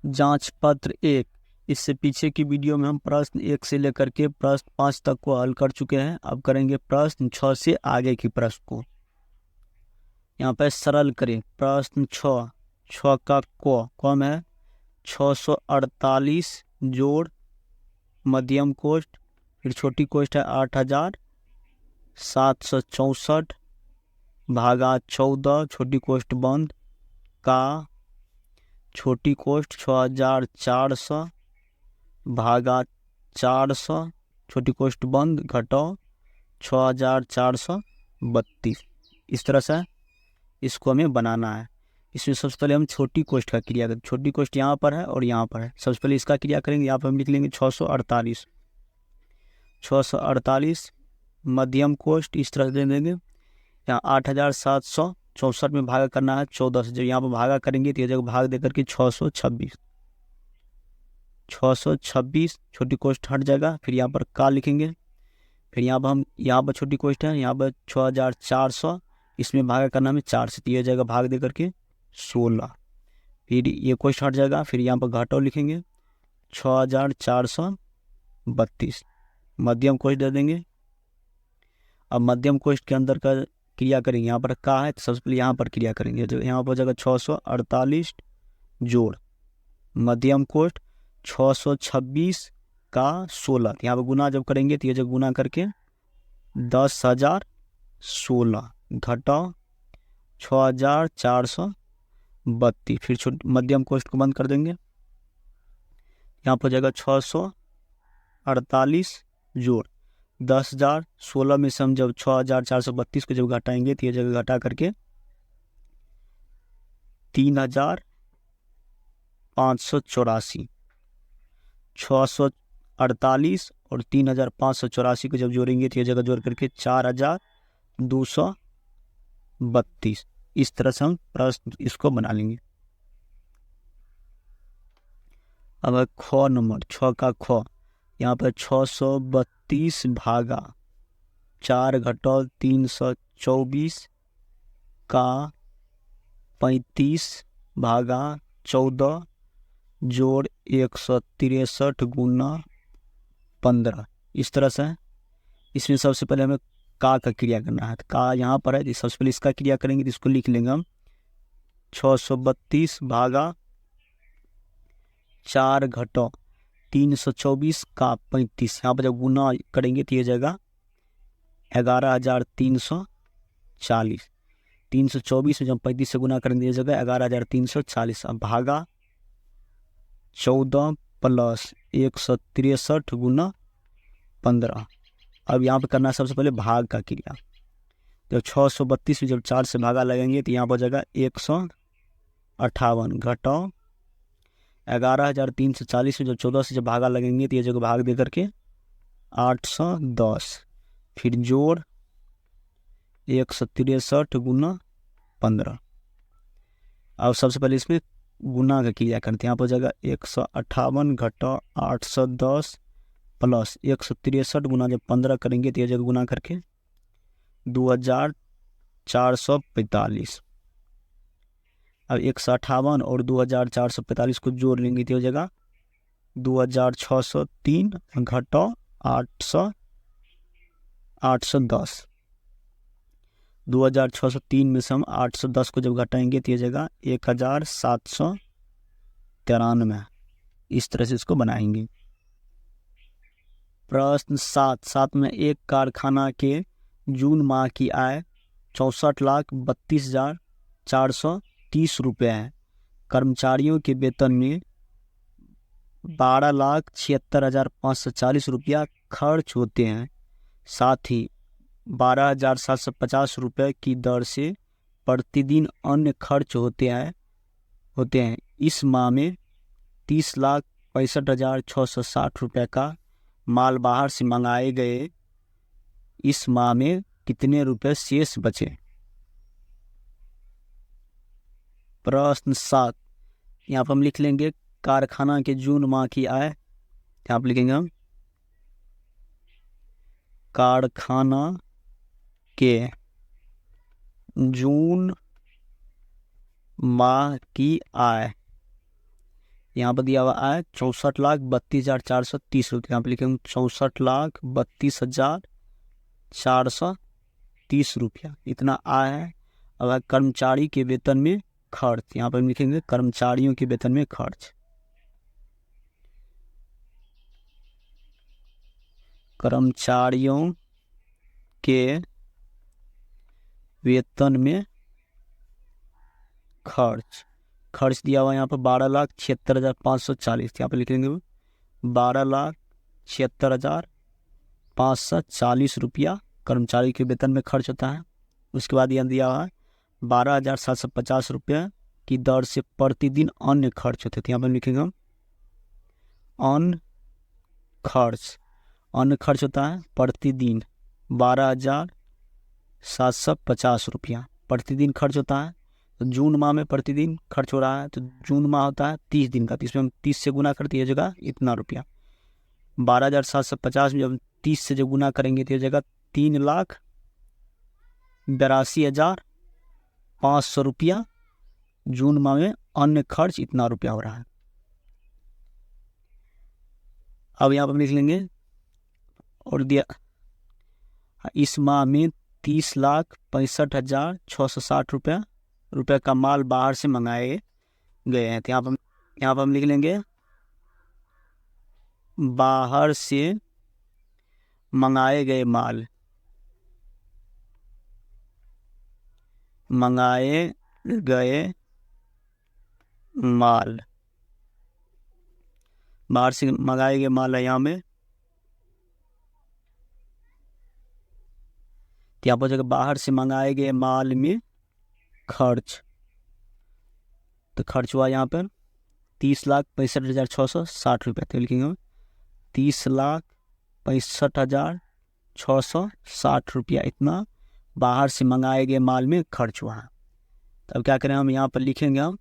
जांच पत्र 1। इससे पीछे की वीडियो में हम प्रश्न 1 से लेकर के प्रश्न 5 तक को हल कर चुके हैं। अब करेंगे प्रश्न 6 से आगे की प्रश्न को। यहाँ पर सरल करें। प्रश्न 6 का क में 648 जोड़ मध्यम कोष्ठ, फिर छोटी कोष्ठ है 8764 भागा 14 छोटी कोष्ठ बंद का छोटी कोष्ठ 6400 भागा 400 छोटी कोष्ठ बंद घटाओ 6432। इस तरह से इसको हमें बनाना है। इसमें सबसे पहले हम छोटी कोष्ठ का क्रिया करें। छोटी कोष्ठ यहाँ पर है और यहाँ पर है। सबसे पहले इसका क्रिया करेंगे। यहाँ पर हम लिख लेंगे 648 मध्यम कोष्ठ इस तरह से दे देंगे। यहाँ 8764 में भागा करना है 14 से। जब यहाँ पर भागा करेंगे तो ये जगह भाग दे करके 626 छोटी कोष्ठ हट जाएगा। फिर यहाँ पर का लिखेंगे। फिर यहाँ पर छोटी कोष्ठ है, यहाँ पर 6400 इसमें भागा करना में 4 से, तो ये जगह भाग दे करके 16। फिर ये कोष्ठ हट जाएगा। फिर यहाँ पर घटाओ लिखेंगे 6432 मध्यम कोष्ठ दे देंगे। अब मध्यम कोष्ठ के अंदर का क्रिया करेंगे। यहाँ पर का है तो सबसे पहले यहाँ पर क्रिया करेंगे। जो यहाँ पर जगह 648 जोड़ मध्यम कोष्ठ 626 का 16, यहाँ पर गुना जब करेंगे तो ये जब गुना करके 10,016 घटाओ 6432। फिर मध्यम कोष्ठ को बंद कर देंगे। यहाँ पर जगह 648 जोड़ 10,016 में से हम जब 6432 को जब घटाएंगे तो ये जगह घटा करके 3,584 648 और 3,584 को जब जोड़ेंगे तो ये जगह जोड़ करके 4,232। इस तरह से हम प्रश्न इसको बना लेंगे। अब ख नंबर 6 का ख। यहाँ पर 632 भागा 4 घटाओ 324 का 35 भागा 14 जोड़ 163 गुना 15। इस तरह से इसमें सबसे पहले हमें का क्रिया करना है। तो का यहाँ पर है, सबसे पहले इसका क्रिया करेंगे तो इसको लिख लेंगे हम 632 भागा 4 घटाओ 324 का 35। यहाँ पर जब गुना करेंगे तो ये जगह 11,340। 324 में जब 35 से गुना करेंगे ये जगह 11,340। अब भागा 14 प्लस 163 गुना 15। अब यहाँ पर करना है सबसे पहले भाग का क्रिया। जब 632 में जब 4 से भागा लगेंगे तो यहाँ पर जगह 158 घटाओ 11,340 में जब 14 से जब भागा लगेंगे तो ये जगह भाग दे करके 810। फिर जोड़ 163 गुना 15। अब सबसे पहले इसमें गुना का क्रिया करते हैं। यहाँ पर जगह 158 घटाओ 810 प्लस 163 गुना जब 15 करेंगे तो ये जगह गुना करके 2,445। अब 158 और 2,445 को जोड़ लेंगे तो ये जगह 2,603 घटाओ 810। 2,603 में से हम 810 को जब घटाएंगे तो ये जगह 1,793। इस तरह से इसको बनाएंगे। प्रश्न 7 में एक कारखाना के जून माह की आय 64,32,430 रुपये है। कर्मचारियों के वेतन में 12,76,540 रुपया खर्च होते हैं। साथ ही 12,750 रुपये की दर से प्रतिदिन अन्य खर्च होते हैं। इस माह में 30,65,660 रुपये का माल बाहर से मंगाए गए। इस माह में कितने रुपए शेष बचे। प्रश्न 7 यहाँ पर हम लिख लेंगे कारखाना के जून माह की आय। यहाँ पर लिखेंगे हम कारखाना के जून माह की आय यहाँ पर दिया हुआ है 64,32,430 रुपये। यहाँ पर लिखेंगे 64,32,430 रुपया इतना आय है। अब कर्मचारी के वेतन में खर्च, यहाँ पर लिखेंगे कर्मचारियों के वेतन में खर्च। कर्मचारियों के वेतन में खर्च दिया हुआ यहाँ पर 12,76,540। यहाँ पर लिखेंगे 12,76,540 रुपया कर्मचारी के वेतन में खर्च होता है। उसके बाद यहाँ दिया हुआ है 12,750 रुपये की दर से प्रतिदिन अन्य खर्च होते थे। यहाँ पर लिखेंगे हम अन्य खर्च होता है प्रतिदिन 12,750 रुपया प्रतिदिन खर्च होता है। तो जून माह में प्रतिदिन खर्च हो रहा है, तो जून माह होता है 30 दिन का, तो इसमें हम 30 से गुना करते ये जगह इतना रुपया। 12,750 में जब 30 से जब गुना करेंगे तो ये जगह 3,82,500 रुपया जून माह में अन्य खर्च इतना रुपया हो रहा है। अब यहाँ पर लिख लेंगे और दिया इस माह में 30,65,660 रुपये का माल बाहर से मंगाए गए हैं। तो यहाँ पर हम लिख लेंगे बाहर से मंगाए गए माल, बाहर से मंगाए गए माल है यहाँ में। यहाँ पर जगह बाहर से मंगाए गए माल में खर्च, तो खर्च हुआ यहाँ पर 30,65,660 रुपये। तो लिखेंगे 30,65,660 रुपया इतना बाहर से मंगाए गए माल में खर्च हुआ है। तब क्या करें हम यहाँ पर लिखेंगे हम,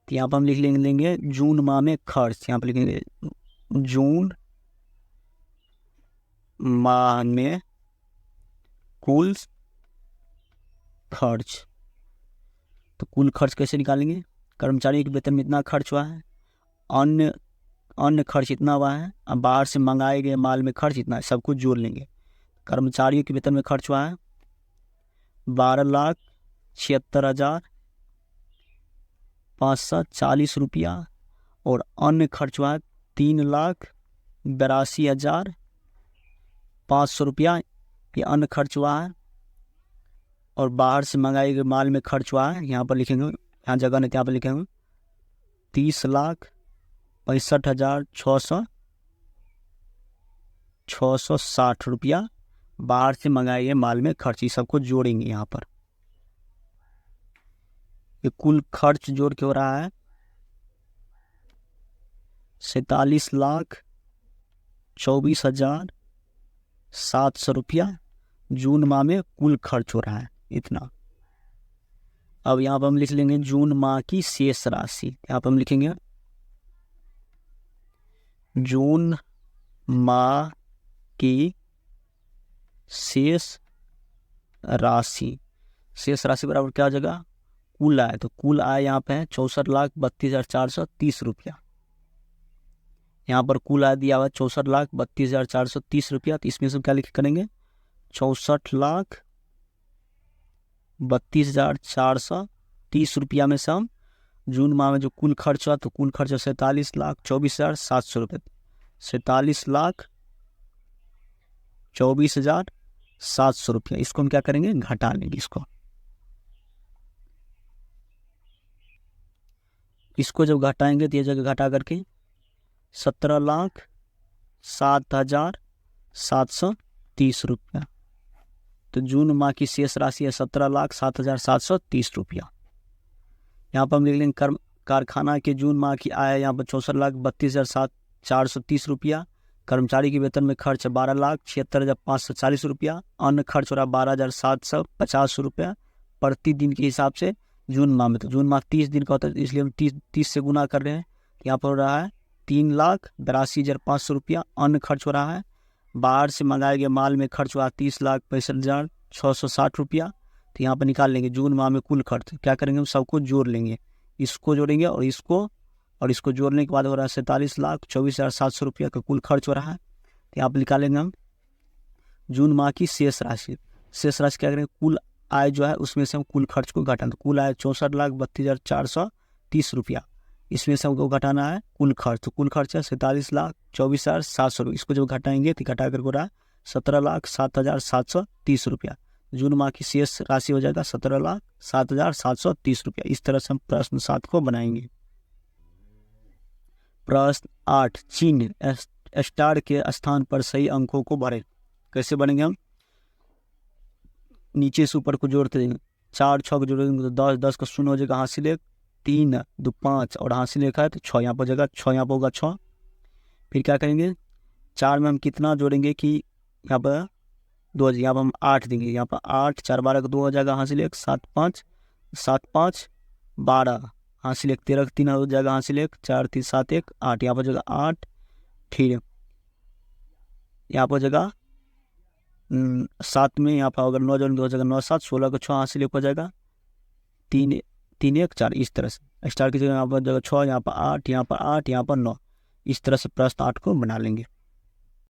तो यहाँ पर हम लिख लेंगे जून माह में खर्च। यहाँ पर लिखेंगे जून माह में कुल खर्च। तो कुल खर्च कैसे निकालेंगे, कर्मचारी के वेतन में इतना खर्च हुआ है, अन्य खर्च इतना हुआ है, अब बाहर से मंगाए गए माल में खर्च इतना है, सब कुछ जोड़ लेंगे। कर्मचारियों के वेतन में खर्च हुआ है 12,76,540 रुपया और अन्य खर्च हुआ है 3,82,500 रुपया, ये अन्य खर्च हुआ है। और बाहर से मंगाए गए माल में खर्च हुआ है, यहाँ पर लिखेंगे, यहाँ जगह नहीं, यहाँ पर लिखेंगे 30,65,660 रुपया बाहर से मंगाए गए माल में खर्च, ये सबको जोड़ेंगे। यहाँ पर ये कुल खर्च जोड़ के हो रहा है 47,24,700 रुपया जून माह में कुल खर्च हो रहा है इतना। अब यहाँ पर हम लिख लेंगे जून माह की शेष राशि। यहाँ पर हम लिखेंगे जून माह की शेष राशि बराबर क्या हो जाएगा, कुल आय। तो कुल आय यहाँ पे है 64,32,430 रुपया। यहाँ पर कुल आय दिया हुआ है 64,32,430 रुपया। तो इसमें से क्या लिख करेंगे 64,32,430 रुपया में से हम जून माह में जो कुल खर्च हुआ, तो कुल खर्च 47,24,700 रुपये, 47,24,700 रुपया। इसको हम क्या करेंगे, घटा लेंगे। इसको जब घटाएंगे तो ये जगह घटा करके 17,07,730 रुपया। तो जून माह की शेष राशि है 17,07,730 रुपया। यहाँ पर हम लिख लेंगे कारखाना के जून माह की आय यहाँ पर 64,32,430 रुपया। कर्मचारी के वेतन में खर्च 12,76,540 रुपया। अन्य खर्च हो रहा 12,750 रुपया प्रतिदिन के हिसाब से जून माह में। तो जून माह 30 दिन का होता है, इसलिए हम 30 से गुना कर रहे हैं। यहाँ पर हो रहा है 3,82,500 रुपया अन्य खर्च हो रहा है। बाहर से मंगाए गए माल में खर्च हुआ 30,65,660 रुपया। तो यहाँ पर निकाल लेंगे जून माह में कुल खर्च। क्या करेंगे, हम सबको जोड़ लेंगे, इसको जोड़ेंगे और इसको और इसको जोड़ने के बाद हो रहा है 47,24,700 रुपया का कुल खर्च हो रहा है। तो यहाँ पर निकालेंगे हम जून माह की शेष राशि। शेष राशि क्या करेंगे, कुल आय जो है उसमें से हम कुल खर्च को घटाना। तो कुल आय 64,32,430 रुपया, इसमें से हमको घटाना है कुल खर्च। तो कुल खर्च है 47,24,700 रुपये। इसको जब घटाएंगे तो घटा करके हो रहा है 17,07,730 रुपया। जून माह की शेष राशि हो जाएगा 17,07,730 रुपया। इस तरह से हम प्रश्न 7 को बनाएंगे। प्रश्न 8, चिन्ह स्टार के स्थान पर सही अंकों को भरें। कैसे बनेंगे हम, नीचे से ऊपर को जोड़ते जाएंगे। 4 6 को जोड़ेंगे तो 10, 10 का 0 हो जाएगा, हासिल 1, 3 2 5 और हासिल 1 है तो 6 यहाँ पर जगह 6 यहाँ पर होगा 6। फिर क्या करेंगे, 4 में हम कितना जोड़ेंगे कि यहाँ पर 2, यहाँ पर हम 8 देंगे। यहाँ पर 8 4 12 का 2 हो जाएगा, हासिल 1, 7 5 12 हासिल 1, 13 का 3 हो जाएगा, हासिल 1, 4 3 7 1 8 यहाँ पर जगह 8। फिर यहाँ पर जगह 7 में यहाँ पर अगर 9 जोड़ेंगे तो हो जाएगा 9 7 16 का 6 हासिल 1 हो जाएगा, 3 3 1 4। इस तरह से स्टार की जगह यहाँ पर जगह 6, यहाँ पर 8, यहाँ पर 8, यहाँ पर 9। इस तरह से प्रश्न 8 को बना लेंगे।